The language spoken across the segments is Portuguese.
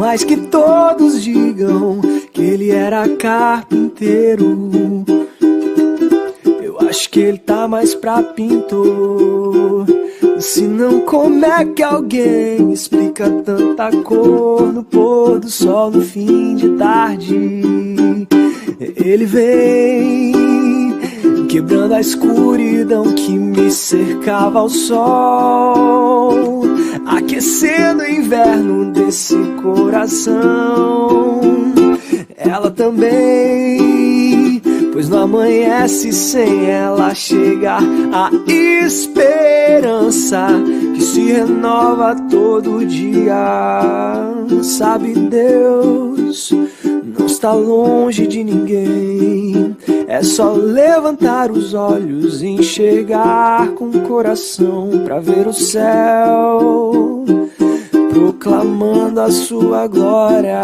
mais que todos digam que ele era carpinteiro, eu acho que ele tá mais pra pintor. Se não, como é que alguém explica tanta cor no pôr do sol no fim de tarde? Ele vem quebrando a escuridão que me cercava ao sol, aquecendo o inverno desse coração. Ela também, pois não amanhece sem ela chegar a esperança que se renova todo dia. Sabe, Deus não está longe de ninguém, é só levantar os olhos e enxergar com o coração pra ver o céu proclamando a sua glória.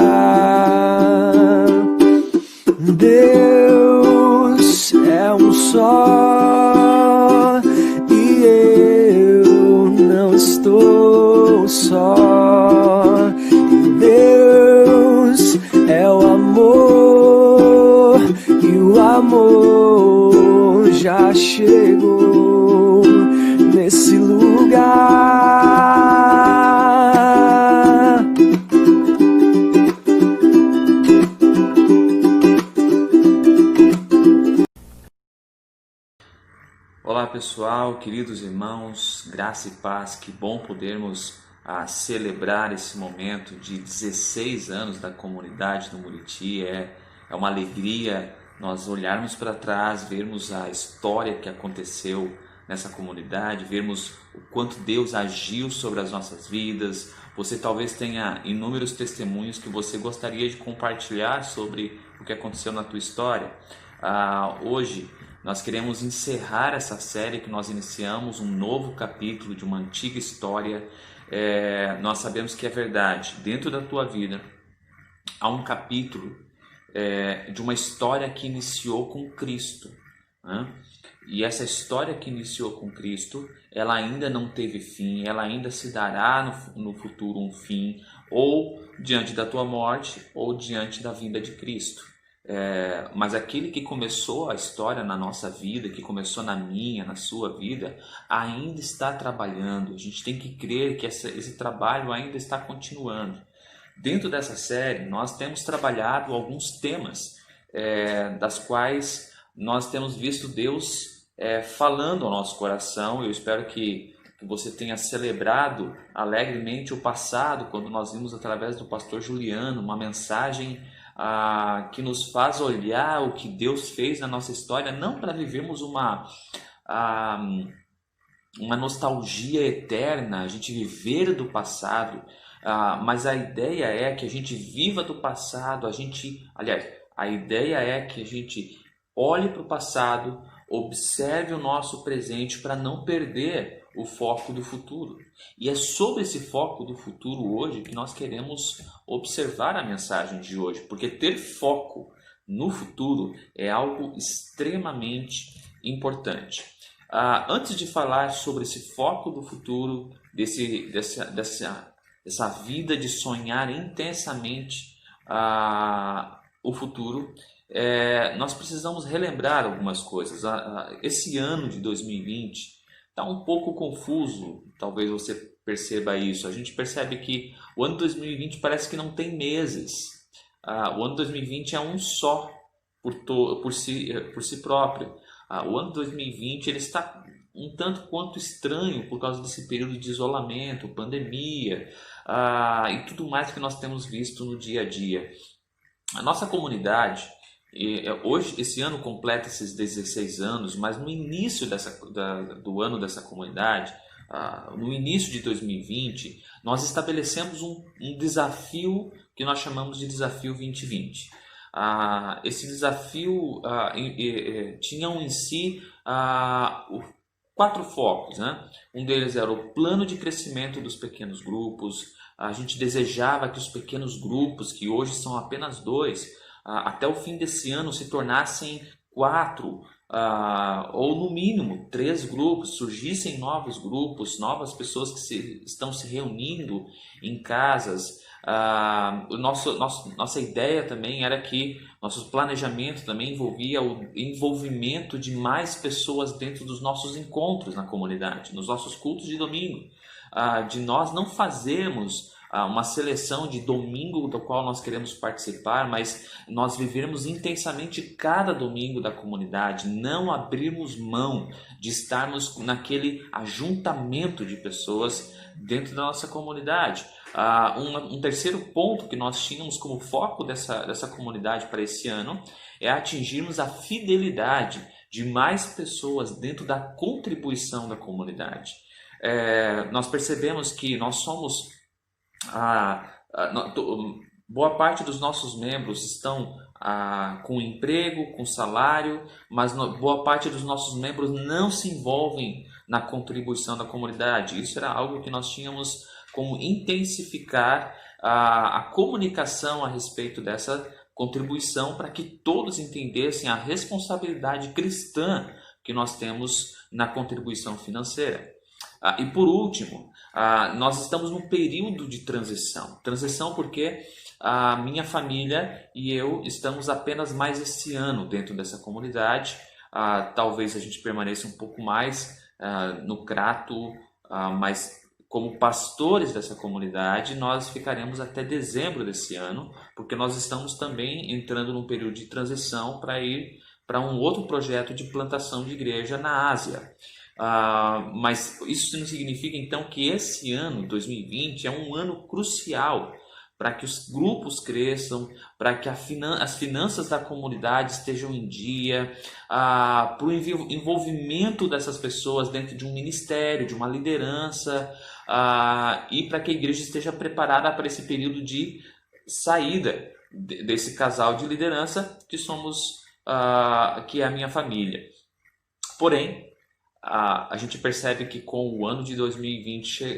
Deus é um só e eu não estou só. Deus é o amor e o amor já chegou nesse lugar. Olá pessoal, queridos irmãos, graça e paz, que bom podermos celebrar esse momento de 16 anos da comunidade do Muriti. É uma alegria nós olharmos para trás, vermos a história que aconteceu nessa comunidade, vermos o quanto Deus agiu sobre as nossas vidas. Você talvez tenha inúmeros testemunhos que você gostaria de compartilhar sobre o que aconteceu na tua história. Hoje nós queremos encerrar essa série que nós iniciamos, um novo capítulo de uma antiga história. Nós sabemos que é verdade, dentro da tua vida há um capítulo de uma história que iniciou com Cristo, né? E essa história que iniciou com Cristo, ela ainda não teve fim, ela ainda se dará no futuro um fim, ou diante da tua morte, ou diante da vinda de Cristo. Mas aquele que começou a história na nossa vida, que começou na minha, na sua vida, ainda está trabalhando. A gente tem que crer que esse trabalho ainda está continuando. Dentro dessa série, nós temos trabalhado alguns temas das quais nós temos visto Deus falando ao nosso coração. Eu espero que você tenha celebrado alegremente o passado, quando nós vimos através do pastor Juliano uma mensagem que nos faz olhar o que Deus fez na nossa história, não para vivermos uma nostalgia eterna, a gente viver do passado, mas a ideia é que a gente viva do passado, a ideia é que a gente olhe para o passado, observe o nosso presente para não perder o foco do futuro. E é sobre esse foco do futuro hoje que nós queremos observar a mensagem de hoje, porque ter foco no futuro é algo extremamente importante. Antes de falar sobre esse foco do futuro, dessa vida de sonhar intensamente o futuro, nós precisamos relembrar algumas coisas. Esse ano de 2020 está um pouco confuso, talvez você perceba isso. A gente percebe que o ano 2020 parece que não tem meses. O ano 2020 é um só por si próprio. O ano 2020 ele está um tanto quanto estranho por causa desse período de isolamento, pandemia e tudo mais que nós temos visto no dia a dia. A nossa comunidade, hoje, esse ano completa esses 16 anos, mas no início do ano dessa comunidade, no início de 2020, nós estabelecemos um desafio que nós chamamos de Desafio 2020. Esse desafio tinha em si 4 focos, né? Um deles era o plano de crescimento dos pequenos grupos. A gente desejava que os pequenos grupos, que hoje são apenas 2, até o fim desse ano se tornassem 4, ou no mínimo 3 grupos, surgissem novos grupos, novas pessoas que estão se reunindo em casas, Nossa ideia também era que nosso planejamento também envolvia o envolvimento de mais pessoas dentro dos nossos encontros na comunidade, nos nossos cultos de domingo, de nós não fazermos uma seleção de domingo do qual nós queremos participar, mas nós vivermos intensamente cada domingo da comunidade, não abrirmos mão de estarmos naquele ajuntamento de pessoas dentro da nossa comunidade. Um terceiro ponto que nós tínhamos como foco dessa comunidade para esse ano é atingirmos a fidelidade de mais pessoas dentro da contribuição da comunidade. Nós percebemos que nós somos boa parte dos nossos membros estão com emprego, com salário, mas boa parte dos nossos membros não se envolvem na contribuição da comunidade. Isso era algo que nós tínhamos como intensificar a comunicação a respeito dessa contribuição para que todos entendessem a responsabilidade cristã que nós temos na contribuição financeira. E por último, nós estamos num período de transição. Transição porque a minha família e eu estamos apenas mais esse ano dentro dessa comunidade. Talvez a gente permaneça um pouco mais no Crato, mas como pastores dessa comunidade, nós ficaremos até dezembro desse ano, porque nós estamos também entrando num período de transição para ir para um outro projeto de plantação de igreja na Ásia. Mas isso não significa então que esse ano, 2020, é um ano crucial para que os grupos cresçam, para que as finanças da comunidade estejam em dia, para o envolvimento dessas pessoas dentro de um ministério, de uma liderança, e para que a igreja esteja preparada para esse período de saída desse casal de liderança que é a minha família. Porém, a gente percebe que com o ano de 2020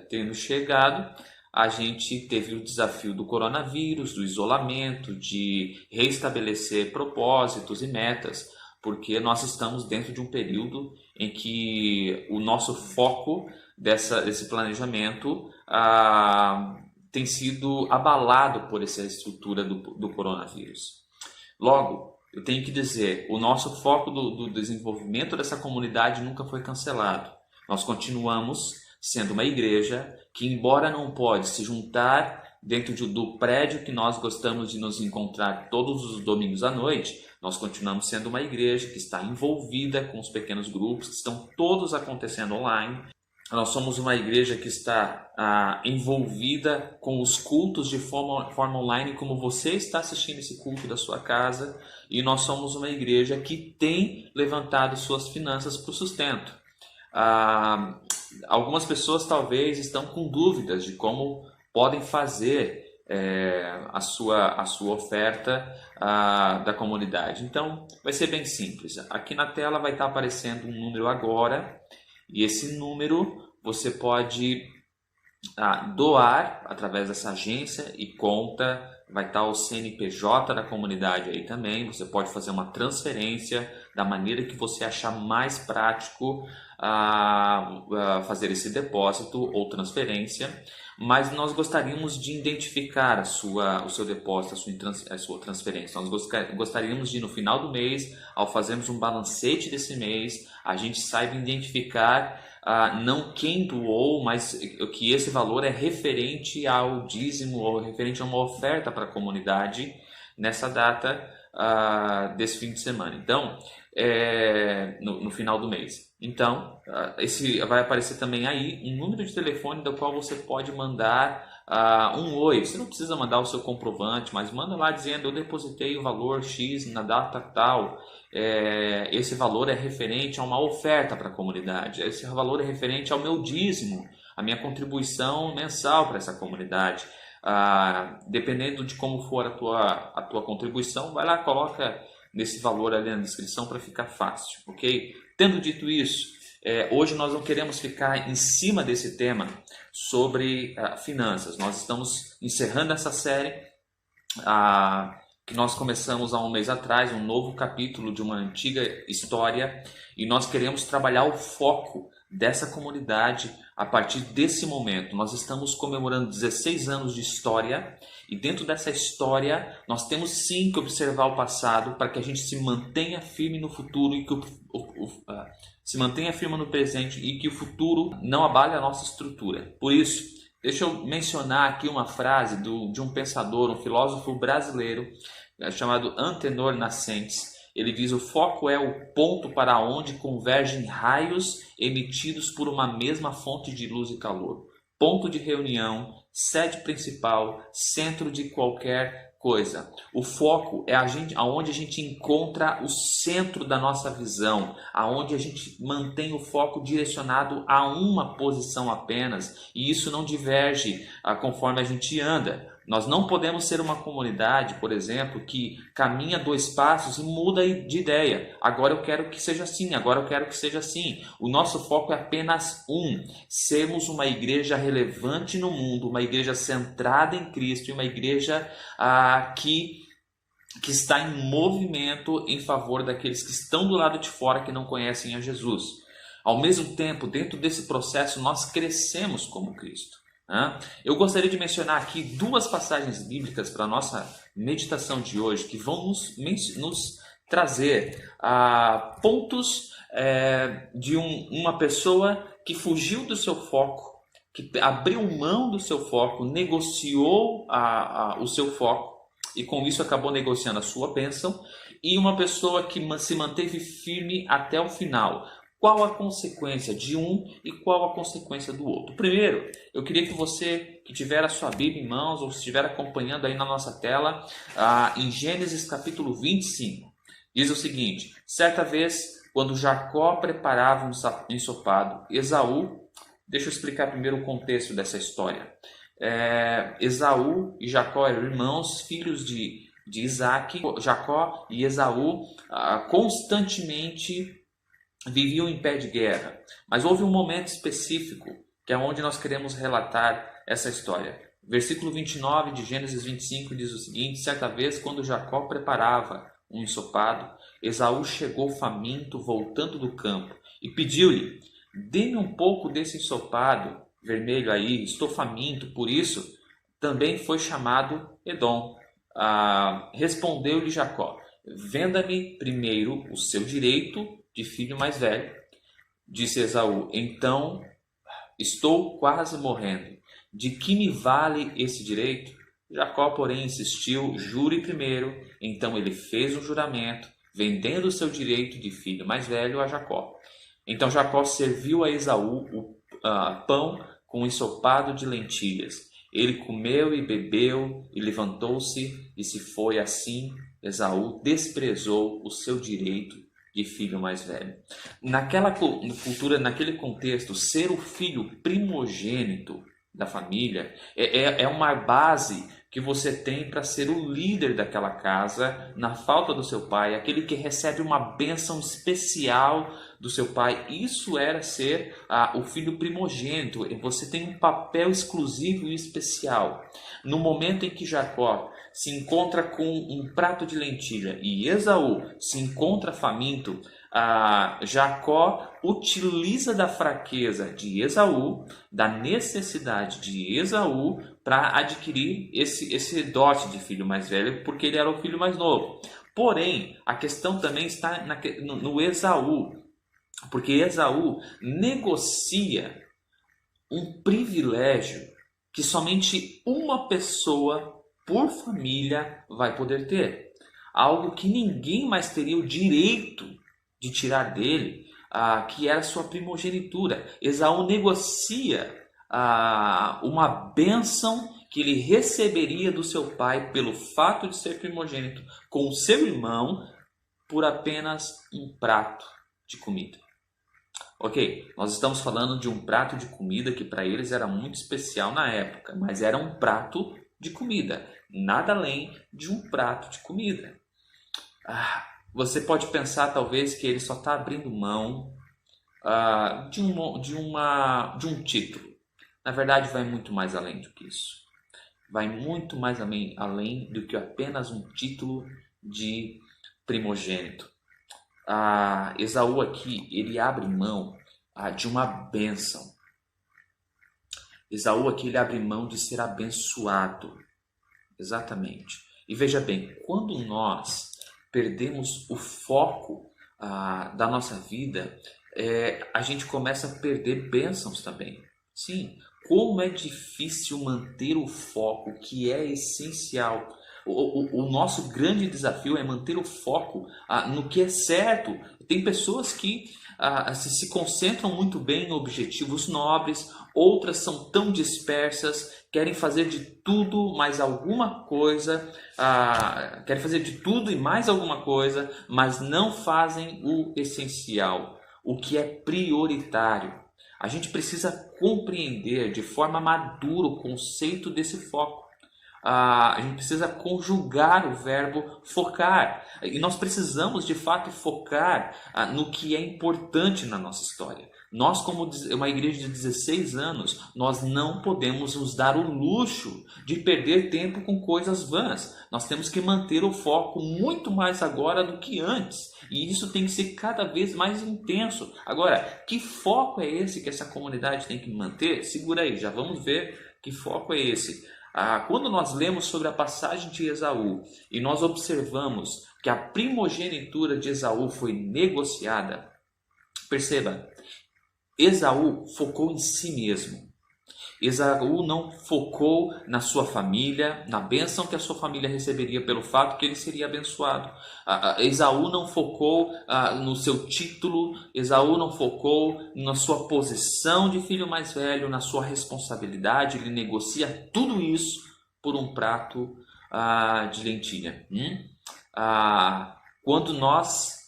tendo chegado, a gente teve o desafio do coronavírus, do isolamento, de reestabelecer propósitos e metas, porque nós estamos dentro de um período em que o nosso foco desse planejamento tem sido abalado por essa estrutura do coronavírus. Logo, eu tenho que dizer, o nosso foco do desenvolvimento dessa comunidade nunca foi cancelado. Nós continuamos sendo uma igreja que, embora não pode se juntar dentro do prédio que nós gostamos de nos encontrar todos os domingos à noite, nós continuamos sendo uma igreja que está envolvida com os pequenos grupos, que estão todos acontecendo online. Nós somos uma igreja que está envolvida com os cultos de forma online, como você está assistindo esse culto da sua casa, e nós somos uma igreja que tem levantado suas finanças para o sustento. Algumas pessoas talvez estão com dúvidas de como podem fazer a sua oferta da comunidade. Então, vai ser bem simples. Aqui na tela vai estar aparecendo um número agora, e esse número você pode doar através dessa agência e conta. Vai estar o CNPJ da comunidade aí também. Você pode fazer uma transferência da maneira que você achar mais prático fazer esse depósito ou transferência. Mas nós gostaríamos de identificar o seu depósito, a sua transferência. Nós gostaríamos de, no final do mês, ao fazermos um balancete desse mês, a gente saiba identificar não quem doou, mas que esse valor é referente ao dízimo ou referente a uma oferta para a comunidade nessa data desse fim de semana. Então, no final do mês. Então, vai aparecer também aí um número de telefone do qual você pode mandar um oi. Você não precisa mandar o seu comprovante, mas manda lá dizendo: eu depositei o valor X na data tal. Esse valor é referente a uma oferta para a comunidade. Esse valor é referente ao meu dízimo, a minha contribuição mensal para essa comunidade. Dependendo de como for a tua contribuição, vai lá, coloca nesse valor ali na descrição para ficar fácil, ok? Tendo dito isso, hoje nós não queremos ficar em cima desse tema sobre finanças. Nós estamos encerrando essa série que nós começamos há um mês atrás, um novo capítulo de uma antiga história, e nós queremos trabalhar o foco dessa comunidade a partir desse momento. Nós estamos comemorando 16 anos de história e dentro dessa história nós temos sim que observar o passado para que a gente se mantenha firme no futuro e que se mantenha firme no presente e que o futuro não abale a nossa estrutura. Por isso, deixa eu mencionar aqui uma frase de um pensador, um filósofo brasileiro chamado Antenor Nascentes. Ele diz: o foco é o ponto para onde convergem raios emitidos por uma mesma fonte de luz e calor. Ponto de reunião, sede principal, centro de qualquer coisa. O foco é aonde a gente encontra o centro da nossa visão, aonde a gente mantém o foco direcionado a uma posição apenas, e isso não diverge conforme a gente anda. Nós não podemos ser uma comunidade, por exemplo, que caminha 2 passos e muda de ideia. Agora eu quero que seja assim, agora eu quero que seja assim. O nosso foco é apenas sermos uma igreja relevante no mundo, uma igreja centrada em Cristo e uma igreja que está em movimento em favor daqueles que estão do lado de fora que não conhecem a Jesus. Ao mesmo tempo, dentro desse processo, nós crescemos como Cristo. Eu gostaria de mencionar aqui 2 passagens bíblicas para a nossa meditação de hoje que vão nos trazer pontos de uma pessoa que fugiu do seu foco, que abriu mão do seu foco, negociou o seu foco e com isso acabou negociando a sua bênção, e uma pessoa que se manteve firme até o final. Qual a consequência de um e qual a consequência do outro? Primeiro, eu queria que você que tiver a sua Bíblia em mãos ou estiver acompanhando aí na nossa tela, em Gênesis capítulo 25, diz o seguinte: certa vez, quando Jacó preparava um ensopado, Esaú, deixa eu explicar primeiro o contexto dessa história. Esaú e Jacó eram irmãos, filhos de Isaac. Jacó e Esaú constantemente viviam em pé de guerra, mas houve um momento específico que é onde nós queremos relatar essa história. Versículo 29 de Gênesis 25 diz o seguinte: certa vez, quando Jacó preparava um ensopado, Esaú chegou faminto voltando do campo e pediu-lhe: dê-me um pouco desse ensopado vermelho aí, estou faminto. Por isso também foi chamado Edom. Respondeu-lhe Jacó: venda-me primeiro o seu direito de filho mais velho. Disse Esaú: então estou quase morrendo. De que me vale esse direito? Jacó, porém, insistiu: jure primeiro. Então ele fez um juramento, vendendo o seu direito de filho mais velho a Jacó. Então Jacó serviu a Esaú o pão com ensopado de lentilhas. Ele comeu e bebeu e levantou-se e se foi. Assim Esaú desprezou o seu direito de filho mais velho. Naquela cultura, naquele contexto, ser o filho primogênito da família é uma base que você tem para ser o líder daquela casa na falta do seu pai, aquele que recebe uma bênção especial do seu pai. Isso era ser o filho primogênito. Você tem um papel exclusivo e especial. No momento em que Jacó se encontra com um prato de lentilha e Esaú se encontra faminto, Jacó utiliza da fraqueza de Esaú, da necessidade de Esaú, para adquirir esse dote de filho mais velho, porque ele era o filho mais novo. Porém, a questão também está no Esaú, porque Esaú negocia um privilégio que somente uma pessoa por família vai poder ter. Algo que ninguém mais teria o direito de tirar dele, que era a sua primogenitura. Esaú negocia uma bênção que ele receberia do seu pai pelo fato de ser primogênito com o seu irmão por apenas um prato de comida. Ok, nós estamos falando de um prato de comida que para eles era muito especial na época, mas era um prato de comida, nada além de um prato de comida. Você pode pensar talvez que ele só está abrindo mão de um título. Na verdade, vai muito mais além do que isso. Vai muito mais além do que apenas um título de primogênito. Esaú aqui, ele abre mão de uma bênção. Esaú aqui ele abre mão de ser abençoado. Exatamente. E veja bem, quando nós perdemos o foco da nossa vida, a gente começa a perder bênçãos também. Sim, como é difícil manter o foco, que é essencial. O nosso grande desafio é manter o foco no que é certo. Tem pessoas que se concentram muito bem em objetivos nobres, outras são tão dispersas, querem fazer de tudo mais alguma coisa, querem fazer de tudo e mais alguma coisa, mas não fazem o essencial, o que é prioritário. A gente precisa compreender de forma madura o conceito desse foco. A gente precisa conjugar o verbo focar. E nós precisamos, de fato, focar no que é importante na nossa história. Nós, como uma igreja de 16 anos, nós não podemos nos dar o luxo de perder tempo com coisas vãs. Nós temos que manter o foco muito mais agora do que antes. E isso tem que ser cada vez mais intenso. Agora, que foco é esse que essa comunidade tem que manter? Segura aí, já vamos ver que foco é esse. Quando nós lemos sobre a passagem de Esaú e nós observamos que a primogenitura de Esaú foi negociada, perceba, Esaú focou em si mesmo. Esaú não focou na sua família, na bênção que a sua família receberia pelo fato que ele seria abençoado. Esaú não focou no seu título, Esaú não focou na sua posição de filho mais velho, na sua responsabilidade. Ele negocia tudo isso por um prato de lentilha. Quando nós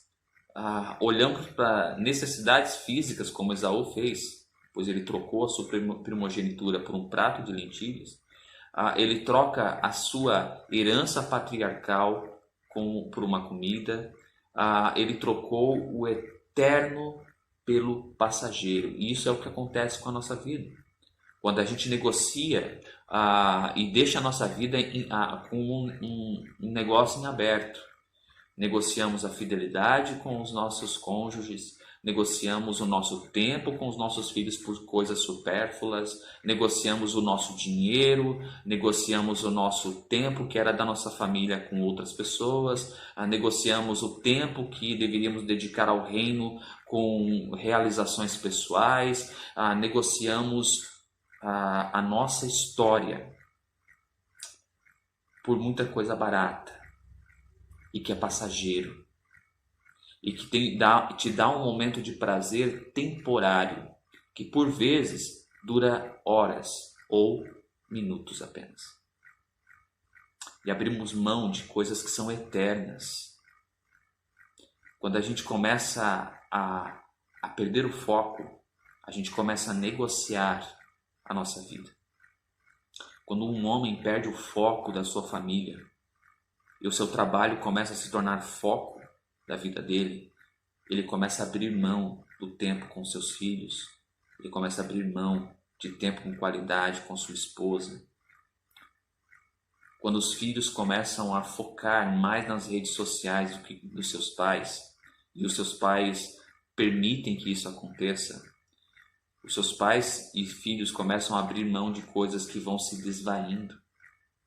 olhamos para necessidades físicas, como Esaú fez, pois ele trocou a sua primogenitura por um prato de lentilhas, ele troca a sua herança patriarcal por uma comida, ele trocou o eterno pelo passageiro. E isso é o que acontece com a nossa vida. Quando a gente negocia e deixa a nossa vida com um negócio em aberto, negociamos a fidelidade com os nossos cônjuges, negociamos o nosso tempo com os nossos filhos por coisas supérfluas, negociamos o nosso dinheiro, negociamos o nosso tempo que era da nossa família com outras pessoas, negociamos o tempo que deveríamos dedicar ao reino com realizações pessoais, negociamos a nossa história por muita coisa barata e que é passageiro. E que te dá um momento de prazer temporário, que por vezes dura horas ou minutos apenas. E abrimos mão de coisas que são eternas. Quando a gente começa a perder o foco, a gente começa a negociar a nossa vida. Quando um homem perde o foco da sua família e o seu trabalho começa a se tornar foco da vida dele, ele começa a abrir mão do tempo com seus filhos, ele começa a abrir mão de tempo com qualidade com sua esposa. Quando os filhos começam a focar mais nas redes sociais do que dos seus pais, e os seus pais permitem que isso aconteça, os seus pais e filhos começam a abrir mão de coisas que vão se desvaindo.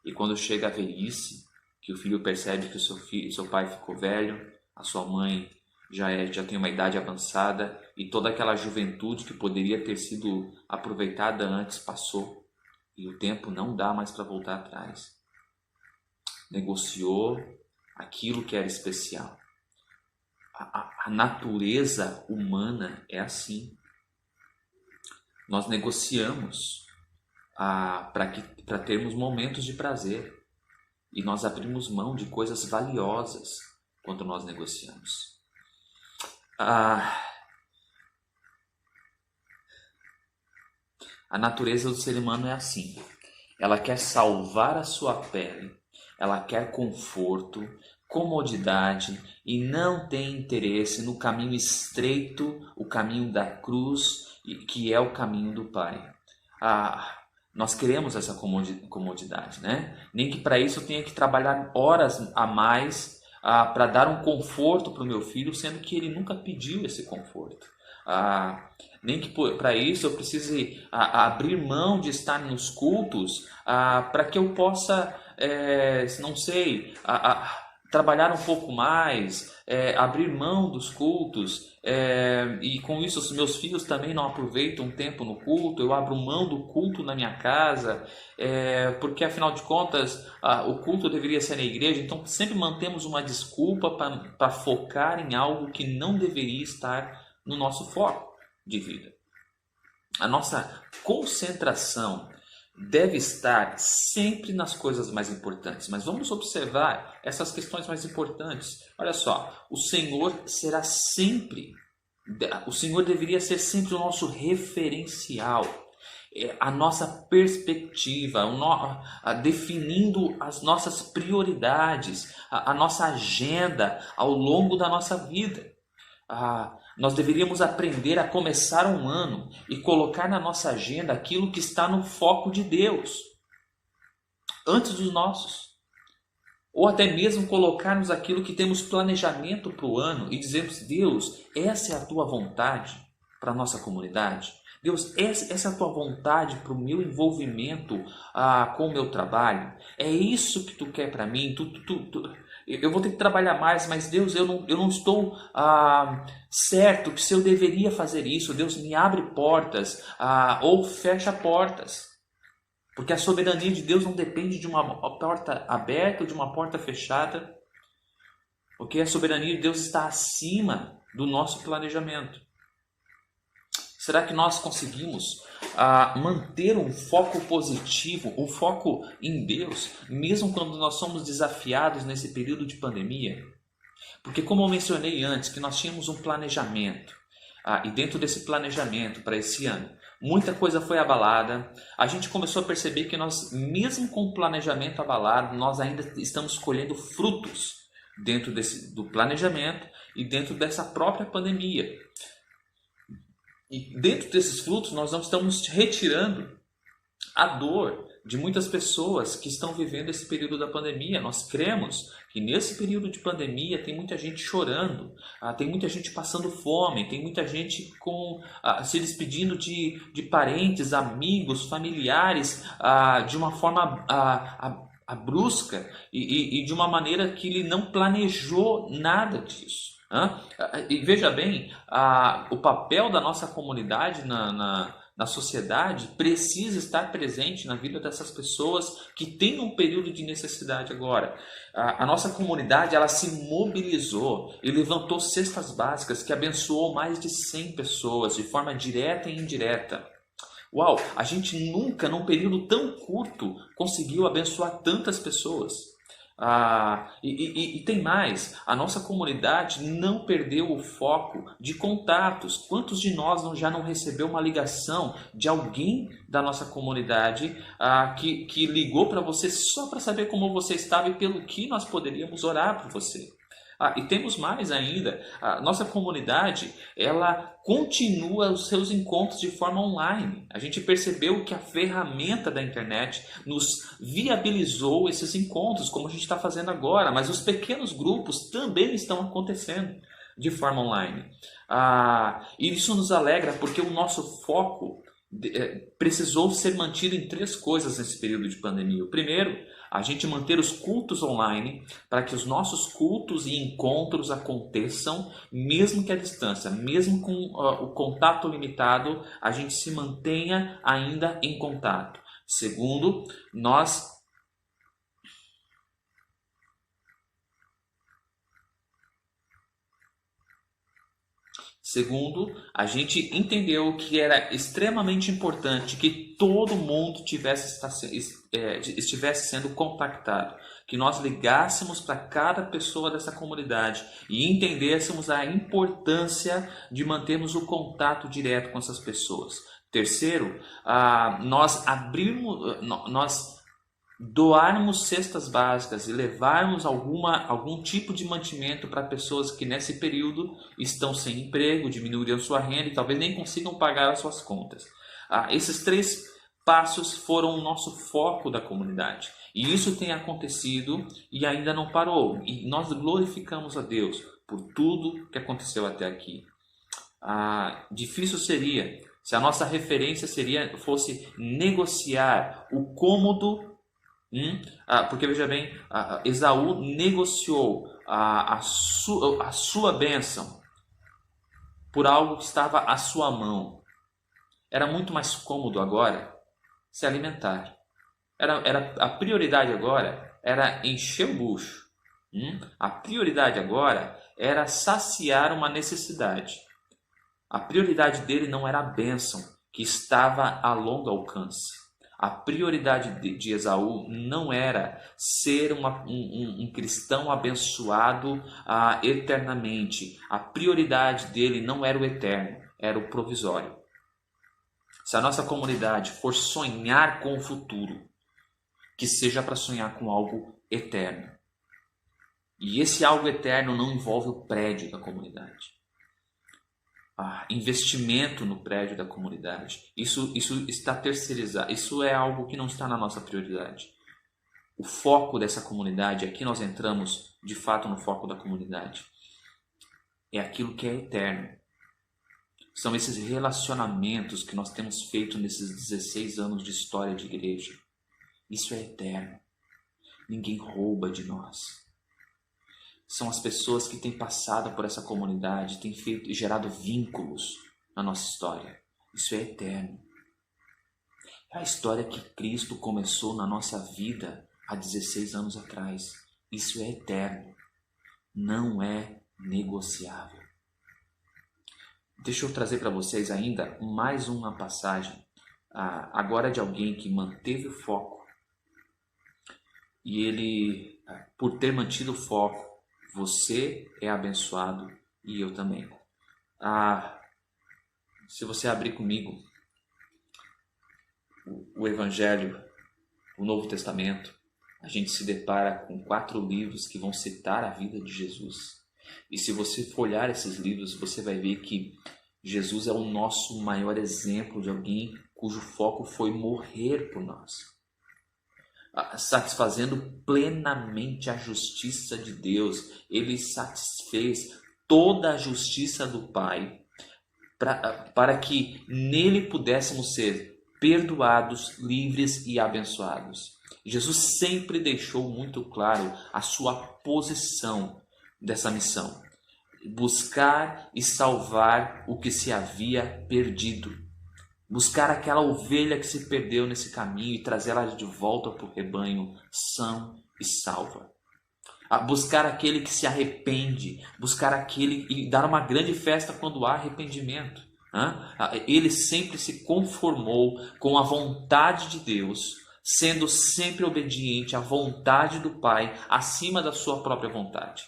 E quando chega a velhice, que o filho percebe que o seu pai ficou velho, a sua mãe já tem uma idade avançada e toda aquela juventude que poderia ter sido aproveitada antes passou e o tempo não dá mais para voltar atrás. Negociou aquilo que era especial. A natureza humana é assim. Nós negociamos para termos momentos de prazer e nós abrimos mão de coisas valiosas quando nós negociamos. A natureza do ser humano é assim. Ela quer salvar a sua pele, ela quer conforto, comodidade e não tem interesse no caminho estreito, o caminho da cruz, que é o caminho do Pai. Nós queremos essa comodidade, né? Nem que para isso eu tenha que trabalhar horas a mais para dar um conforto para o meu filho, sendo que ele nunca pediu esse conforto. Nem que para isso eu precise abrir mão de estar nos cultos, para que eu possa, não sei, trabalhar um pouco mais, abrir mão dos cultos, e com isso os meus filhos também não aproveitam um tempo no culto, eu abro mão do culto na minha casa, porque afinal de contas o culto deveria ser na igreja, então sempre mantemos uma desculpa para focar em algo que não deveria estar no nosso foco de vida. A nossa concentração deve estar sempre nas coisas mais importantes. Mas vamos observar essas questões mais importantes. Olha só, o Senhor deveria ser sempre o nosso referencial, a nossa perspectiva, definindo as nossas prioridades, a nossa agenda ao longo da nossa vida. Nós deveríamos aprender a começar um ano e colocar na nossa agenda aquilo que está no foco de Deus, antes dos nossos. Ou até mesmo colocarmos aquilo que temos planejamento para o ano e dizermos: Deus, essa é a tua vontade para a nossa comunidade. Deus, essa é a tua vontade para o meu envolvimento com o meu trabalho. É isso que tu quer para mim. Eu vou ter que trabalhar mais, mas Deus, eu não estou certo que se eu deveria fazer isso. Deus, me abre portas ou fecha portas. Porque a soberania de Deus não depende de uma porta aberta ou de uma porta fechada. Porque a soberania de Deus está acima do nosso planejamento. Será que nós conseguimos manter um foco positivo, um foco em Deus, mesmo quando nós somos desafiados nesse período de pandemia? Porque, como eu mencionei antes, que nós tínhamos um planejamento, e dentro desse planejamento para esse ano, muita coisa foi abalada. A gente começou a perceber que nós, mesmo com o planejamento abalado, nós ainda estamos colhendo frutos dentro do planejamento e dentro dessa própria pandemia. E dentro desses frutos nós não estamos retirando a dor de muitas pessoas que estão vivendo esse período da pandemia. Nós cremos que nesse período de pandemia tem muita gente chorando, tem muita gente passando fome, tem muita gente se despedindo de parentes, amigos, familiares, de uma forma brusca e de uma maneira que ele não planejou nada disso. E veja bem, o papel da nossa comunidade na sociedade precisa estar presente na vida dessas pessoas que têm um período de necessidade agora. A nossa comunidade, ela se mobilizou e levantou cestas básicas que abençoou mais de 100 pessoas de forma direta e indireta. Uau, a gente nunca, num período tão curto, conseguiu abençoar tantas pessoas. E tem mais, a nossa comunidade não perdeu o foco de contatos. Quantos de nós já não recebeu uma ligação de alguém da nossa comunidade que ligou para você só para saber como você estava e pelo que nós poderíamos orar por você? E temos mais ainda, a nossa comunidade, ela continua os seus encontros de forma online. A gente percebeu que a ferramenta da internet nos viabilizou esses encontros, como a gente está fazendo agora, mas os pequenos grupos também estão acontecendo de forma online. E isso nos alegra porque o nosso foco precisou ser mantido em 3 coisas nesse período de pandemia. O primeiro, a gente manter os cultos online para que os nossos cultos e encontros aconteçam, mesmo que à distância, mesmo com o contato limitado, a gente se mantenha ainda em contato. Segundo, a gente entendeu que era extremamente importante que todo mundo estivesse sendo contactado, que nós ligássemos para cada pessoa dessa comunidade e entendêssemos a importância de mantermos o contato direto com essas pessoas. Terceiro, nós doarmos cestas básicas e levarmos algum tipo de mantimento para pessoas que nesse período estão sem emprego, diminuíram sua renda e talvez nem consigam pagar as suas contas. Esses 3 passos foram o nosso foco da comunidade. E isso tem acontecido e ainda não parou. E nós glorificamos a Deus por tudo que aconteceu até aqui. difícil seria se a nossa referência fosse negociar o cômodo, porque veja bem, Esaú negociou a sua bênção por algo que estava à sua mão. Era muito mais cômodo agora se alimentar. A prioridade agora era encher o bucho. A prioridade agora era saciar uma necessidade. A prioridade dele não era a bênção que estava a longo alcance. A prioridade de Esaú não era ser um cristão abençoado eternamente. A prioridade dele não era o eterno, era o provisório. Se a nossa comunidade for sonhar com o futuro, que seja para sonhar com algo eterno. E esse algo eterno não envolve o prédio da comunidade. Investimento no prédio da comunidade. Isso está terceirizado. Isso é algo que não está na nossa prioridade. O foco dessa comunidade, aqui nós entramos de fato no foco da comunidade, é aquilo que é eterno. São esses relacionamentos que nós temos feito nesses 16 anos de história de igreja. Isso é eterno. Ninguém rouba de nós. São as pessoas que têm passado por essa comunidade, têm gerado vínculos na nossa história. Isso é eterno. É a história que Cristo começou na nossa vida há 16 anos atrás. Isso é eterno. Não é negociável. Deixa eu trazer para vocês ainda mais uma passagem, agora de alguém que manteve o foco. E ele, por ter mantido o foco, você é abençoado e eu também. Se você abrir comigo o Evangelho, o Novo Testamento, a gente se depara com 4 livros que vão citar a vida de Jesus. E se você for olhar esses livros, você vai ver que Jesus é o nosso maior exemplo de alguém cujo foco foi morrer por nós, satisfazendo plenamente a justiça de Deus. Ele satisfez toda a justiça do Pai para que nele pudéssemos ser perdoados, livres e abençoados. Jesus sempre deixou muito claro a sua posição dessa missão: buscar e salvar o que se havia perdido. Buscar aquela ovelha que se perdeu nesse caminho e trazê-la de volta para o rebanho são e salva. Buscar aquele que se arrepende, buscar aquele e dar uma grande festa quando há arrependimento. Ele sempre se conformou com a vontade de Deus, sendo sempre obediente à vontade do Pai acima da sua própria vontade.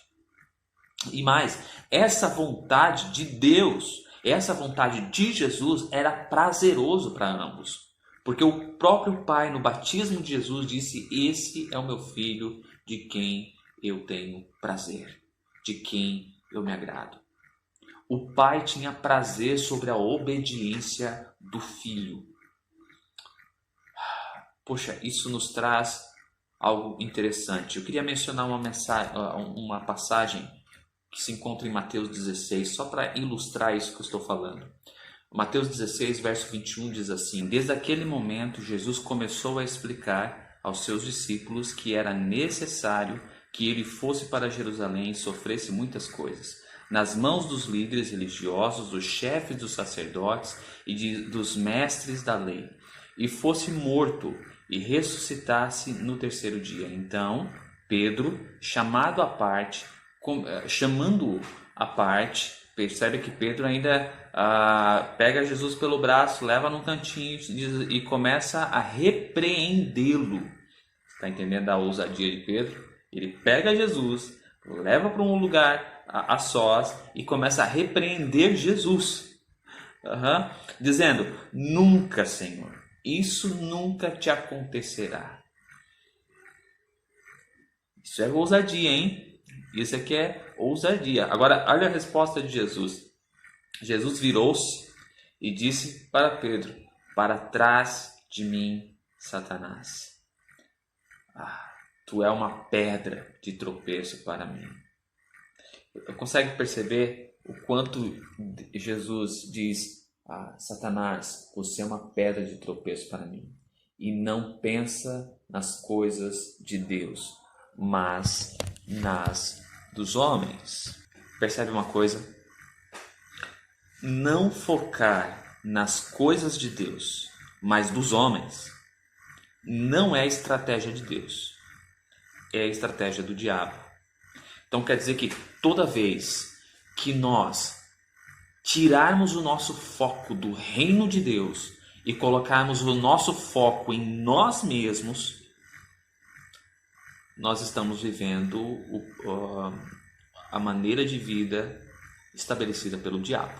E mais, essa vontade de Deus, essa vontade de Jesus era prazeroso para ambos. Porque o próprio Pai, no batismo de Jesus, disse: esse é o meu filho de quem eu tenho prazer, de quem eu me agrado. O Pai tinha prazer sobre a obediência do Filho. Poxa, isso nos traz algo interessante. Eu queria mencionar uma passagem que se encontra em Mateus 16, só para ilustrar isso que eu estou falando. Mateus 16, verso 21 diz assim: desde aquele momento, Jesus começou a explicar aos seus discípulos que era necessário que ele fosse para Jerusalém e sofresse muitas coisas, nas mãos dos líderes religiosos, dos chefes dos sacerdotes e dos mestres da lei, e fosse morto e ressuscitasse no terceiro dia. Então, Pedro, chamando-o à parte, percebe que Pedro ainda pega Jesus pelo braço, leva num cantinho e começa a repreendê-lo. Está entendendo a ousadia de Pedro? Ele pega Jesus, leva para um lugar a sós e começa a repreender Jesus, dizendo: nunca, Senhor, isso nunca te acontecerá. Isso é ousadia, hein? Isso aqui é ousadia. Agora, olha a resposta de Jesus. Jesus virou-se e disse para Pedro: para trás de mim, Satanás. Tu é uma pedra de tropeço para mim. Consegue perceber o quanto Jesus diz: Satanás, você é uma pedra de tropeço para mim, e não pensa nas coisas de Deus, mas nas dos homens. Percebe uma coisa? Não focar nas coisas de Deus, mas dos homens, não é a estratégia de Deus, é a estratégia do diabo. Então quer dizer que toda vez que nós tirarmos o nosso foco do reino de Deus e colocarmos o nosso foco em nós mesmos, nós estamos vivendo a maneira de vida estabelecida pelo diabo,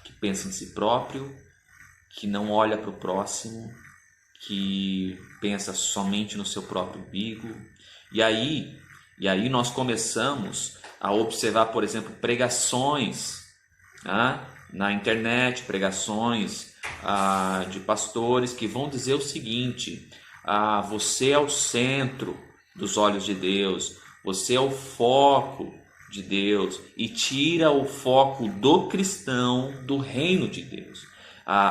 que pensa em si próprio, que não olha para o próximo, que pensa somente no seu próprio umbigo. E aí nós começamos a observar, por exemplo, pregações na internet, pregações de pastores que vão dizer o seguinte: você é o centro dos olhos de Deus, você é o foco de Deus, e tira o foco do cristão do reino de Deus.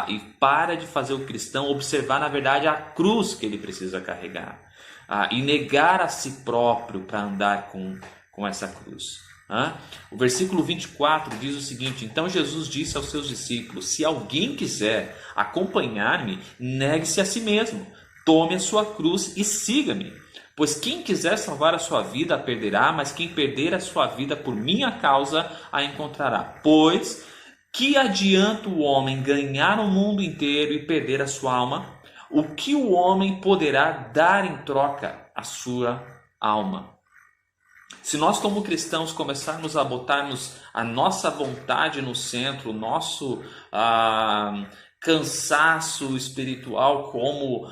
E para de fazer o cristão observar, na verdade, a cruz que ele precisa carregar, e negar a si próprio para andar com essa cruz. O versículo 24 diz o seguinte: então Jesus disse aos seus discípulos: se alguém quiser acompanhar-me, negue-se a si mesmo, tome a sua cruz e siga-me. Pois quem quiser salvar a sua vida a perderá, mas quem perder a sua vida por minha causa a encontrará. Pois que adianta o homem ganhar o mundo inteiro e perder a sua alma? O que o homem poderá dar em troca a sua alma? Se nós, como cristãos, começarmos a botarmos a nossa vontade no centro, o nosso cansaço espiritual como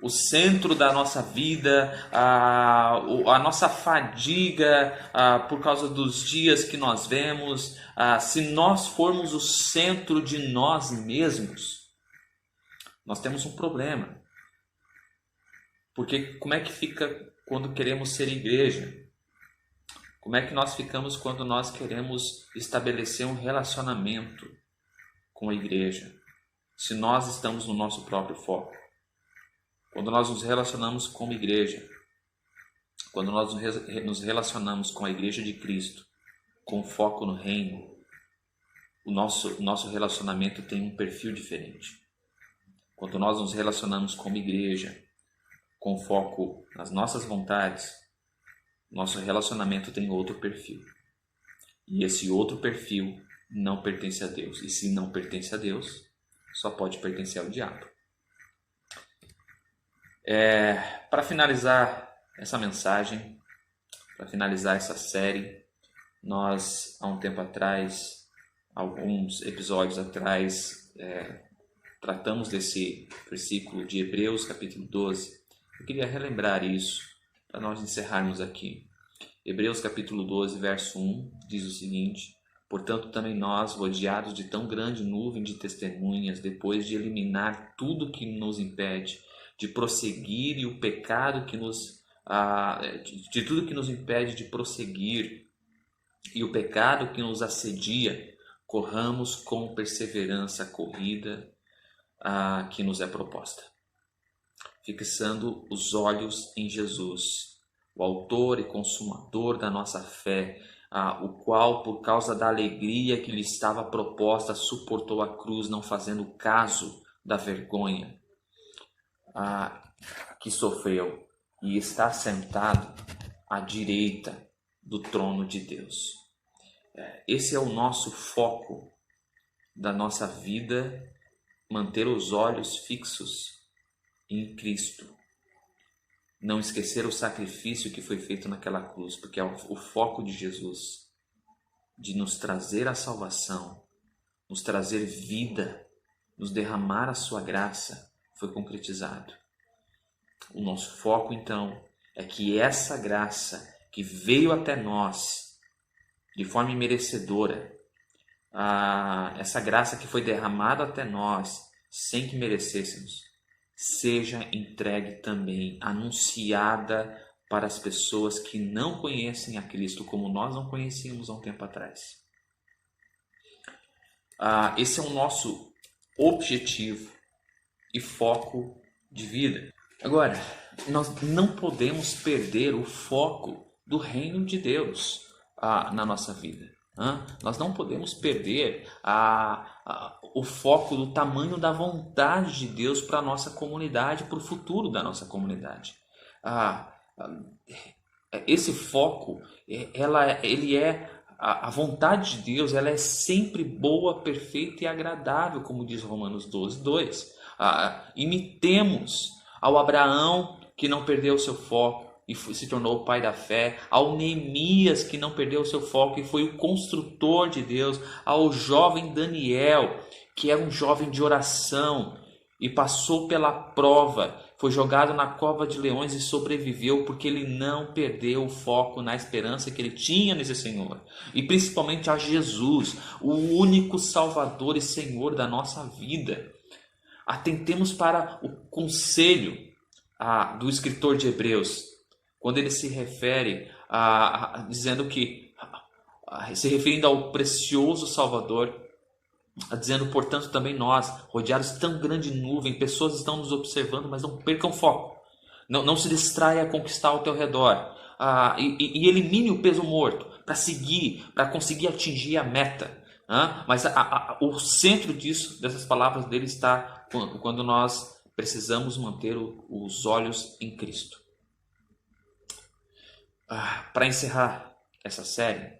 o centro da nossa vida, a nossa fadiga por causa dos dias que nós vemos, se nós formos o centro de nós mesmos, nós temos um problema. Porque como é que fica quando queremos ser igreja? Como é que nós ficamos quando nós queremos estabelecer um relacionamento com a igreja, se nós estamos no nosso próprio foco? Quando nós nos relacionamos com a igreja, quando nós nos relacionamos com a igreja de Cristo, com foco no reino, o nosso relacionamento tem um perfil diferente. Quando nós nos relacionamos com a igreja, com foco nas nossas vontades, nosso relacionamento tem outro perfil. E esse outro perfil não pertence a Deus. E se não pertence a Deus, só pode pertencer ao diabo. Para finalizar essa mensagem, para finalizar essa série, nós, há um tempo atrás, alguns episódios atrás, tratamos desse versículo de Hebreus, capítulo 12. Eu queria relembrar isso para nós encerrarmos aqui. Hebreus capítulo 12, verso 1, diz o seguinte: portanto também nós, rodeados de tão grande nuvem de testemunhas, depois de eliminar tudo que nos impede de prosseguir e o pecado que de tudo que nos impede de prosseguir e o pecado que nos assedia, corramos com perseverança a corrida que nos é proposta, fixando os olhos em Jesus, o autor e consumador da nossa fé, o qual, por causa da alegria que lhe estava proposta, suportou a cruz, não fazendo caso da vergonha que sofreu, e está sentado à direita do trono de Deus. Esse é o nosso foco da nossa vida, manter os olhos fixos em Cristo. Não esquecer o sacrifício que foi feito naquela cruz, porque é o foco de Jesus, de nos trazer a salvação, nos trazer vida, nos derramar a sua graça, foi concretizado. O nosso foco, então, é que essa graça que veio até nós de forma imerecedora, essa graça que foi derramada até nós sem que merecêssemos, seja entregue também, anunciada para as pessoas que não conhecem a Cristo como nós não conhecíamos há um tempo atrás. Esse é o nosso objetivo e foco de vida. Agora, nós não podemos perder o foco do reino de Deus na nossa vida. Nós não podemos perder o foco do tamanho da vontade de Deus para a nossa comunidade, para o futuro da nossa comunidade. Esse foco, a vontade de Deus, ela é sempre boa, perfeita e agradável, como diz Romanos 12:2. Imitemos ao Abraão, que não perdeu o seu foco e se tornou o pai da fé, ao Neemias, que não perdeu o seu foco e foi o construtor de Deus, ao jovem Daniel, que era um jovem de oração e passou pela prova, foi jogado na cova de leões e sobreviveu porque ele não perdeu o foco na esperança que ele tinha nesse Senhor. E principalmente a Jesus, o único Salvador e Senhor da nossa vida. Atentemos para o conselho do escritor de Hebreus, quando ele se refere dizendo que, se referindo ao precioso Salvador, dizendo, portanto, também nós, rodeados de tão grande nuvem, pessoas estão nos observando, mas não percam foco. Não se distraia a conquistar ao teu redor. E elimine o peso morto para conseguir atingir a meta. Mas o centro dessas palavras dele está quando nós precisamos manter os olhos em Cristo. Para encerrar essa série,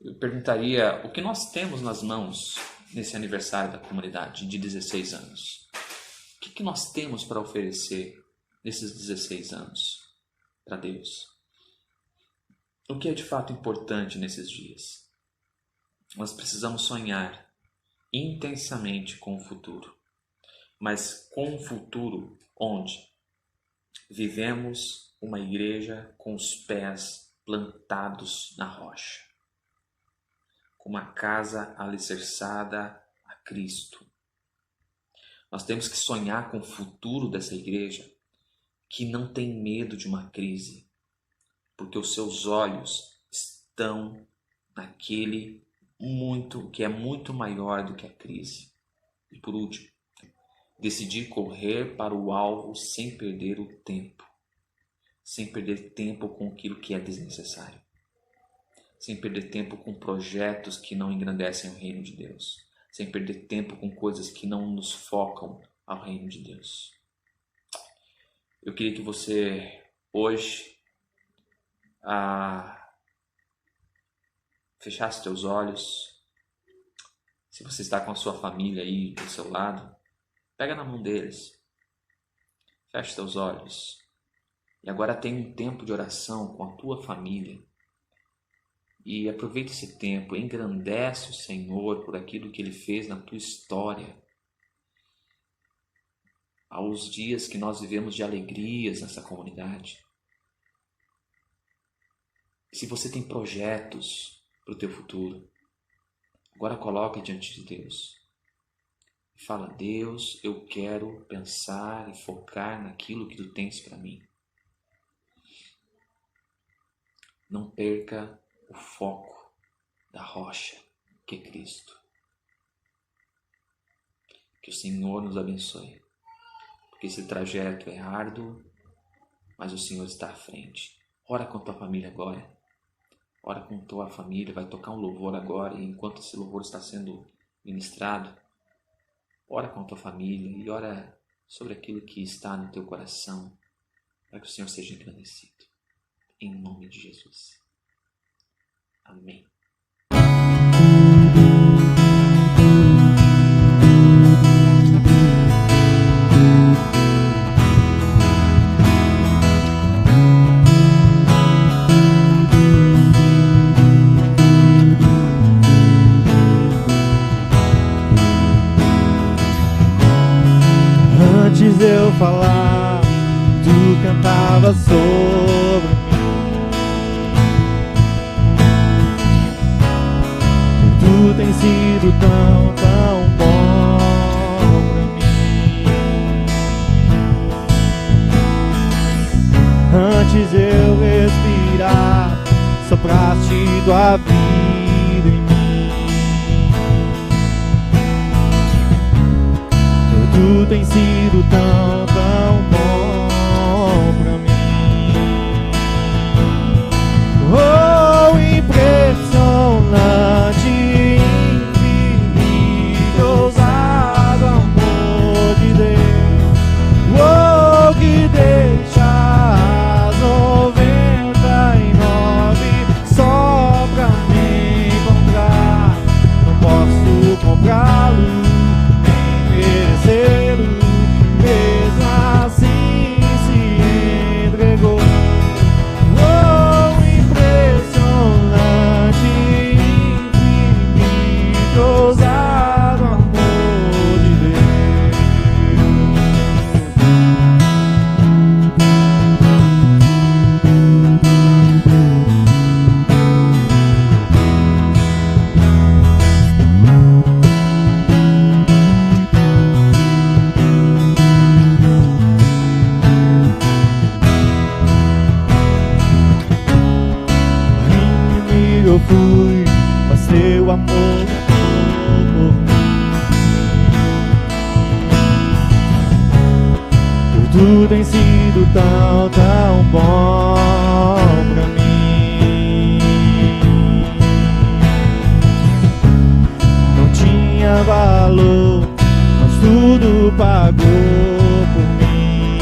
eu perguntaria o que nós temos nas mãos nesse aniversário da comunidade de 16 anos. O que nós temos para oferecer nesses 16 anos para Deus? O que é de fato importante nesses dias? Nós precisamos sonhar intensamente com o futuro, mas com um futuro onde vivemos uma igreja com os pés plantados na rocha, com uma casa alicerçada a Cristo. Nós temos que sonhar com o futuro dessa igreja que não tem medo de uma crise, porque os seus olhos estão naquele que é muito maior do que a crise. E por último, decidir correr para o alvo sem perder o tempo, sem perder tempo com aquilo que é desnecessário, sem perder tempo com projetos que não engrandecem o reino de Deus, sem perder tempo com coisas que não nos focam ao reino de Deus. Eu queria que você hoje fechasse teus olhos. Se você está com a sua família aí do seu lado, pega na mão deles, fecha teus olhos e agora tem um tempo de oração com a tua família. E aproveita esse tempo, engrandece o Senhor por aquilo que Ele fez na tua história. Aos dias que nós vivemos de alegrias nessa comunidade. Se você tem projetos para o teu futuro, agora coloca diante de Deus. E fala, Deus, eu quero pensar e focar naquilo que Tu tens para mim. Não perca o foco da rocha, que é Cristo. Que o Senhor nos abençoe. Porque esse trajeto é árduo, mas o Senhor está à frente. Ora com tua família agora. Ora com tua família. Vai tocar um louvor agora. E enquanto esse louvor está sendo ministrado, ora com tua família e ora sobre aquilo que está no teu coração, para que o Senhor seja engrandecido. Em nome de Jesus. Amém. Antes de eu falar, tu cantava sobre mim. Tu tens sido tão, tão bom pra mim. Antes de encontraste tua vida em mim. Tudo tem sido tão, tão bom pra mim. Oh, impressionante, infinito, ousado amor de Deus. Oh, que deixa as 99 só pra me encontrar. Não posso comprá-lo, nem merecê-lo, mesmo assim se entregou. Oh, impressionante, infinito, ousado amor de Deus. Inimigo eu fui, mas teu amor lutou por mim. Tudo tem sido tão, tão bom pra mim. Não tinha valor, mas tudo pagou por mim.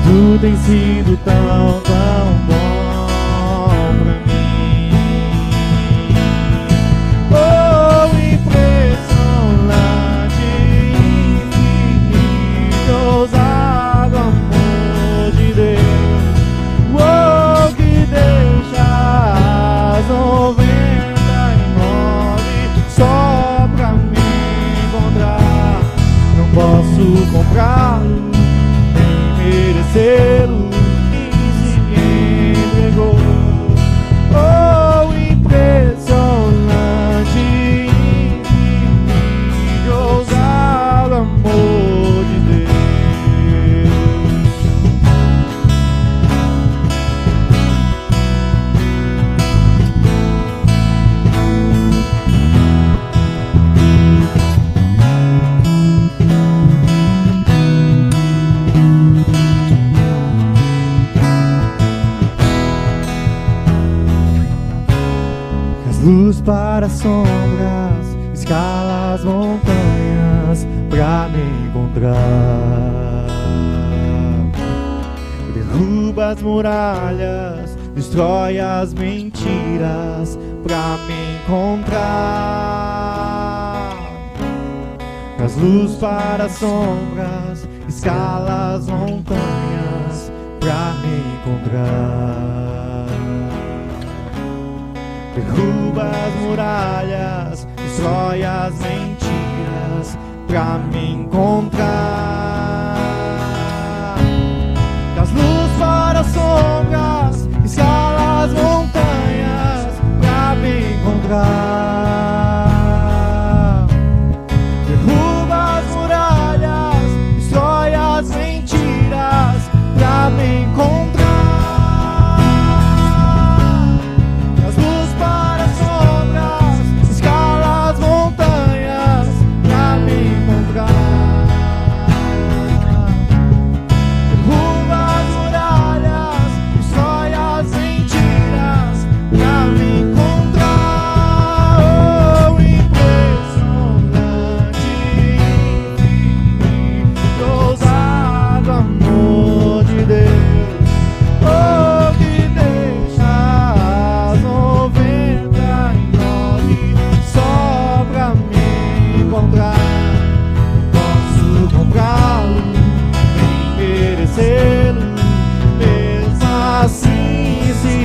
Tudo tem sido tão, tão bom pra mim. Oh, impressionante, infinito, ousado amor de Deus. Oh, que deixa as 99 só pra me encontrar. Não posso comprá-lo, merecê-lo, se me entregou. Oh, impressionante, infinito, ousado amor de Deus. Luz para sombras, escala as montanhas pra me encontrar. Derruba as muralhas, destrói as mentiras pra me encontrar. Traz luz para as sombras, escala as montanhas pra me encontrar. Derruba as muralhas, destrói as mentiras pra me encontrar. Traz luz para as sombras, escala as montanhas pra me encontrar. Derruba as muralhas, destrói as mentiras pra me encontrar. Mesmo assim se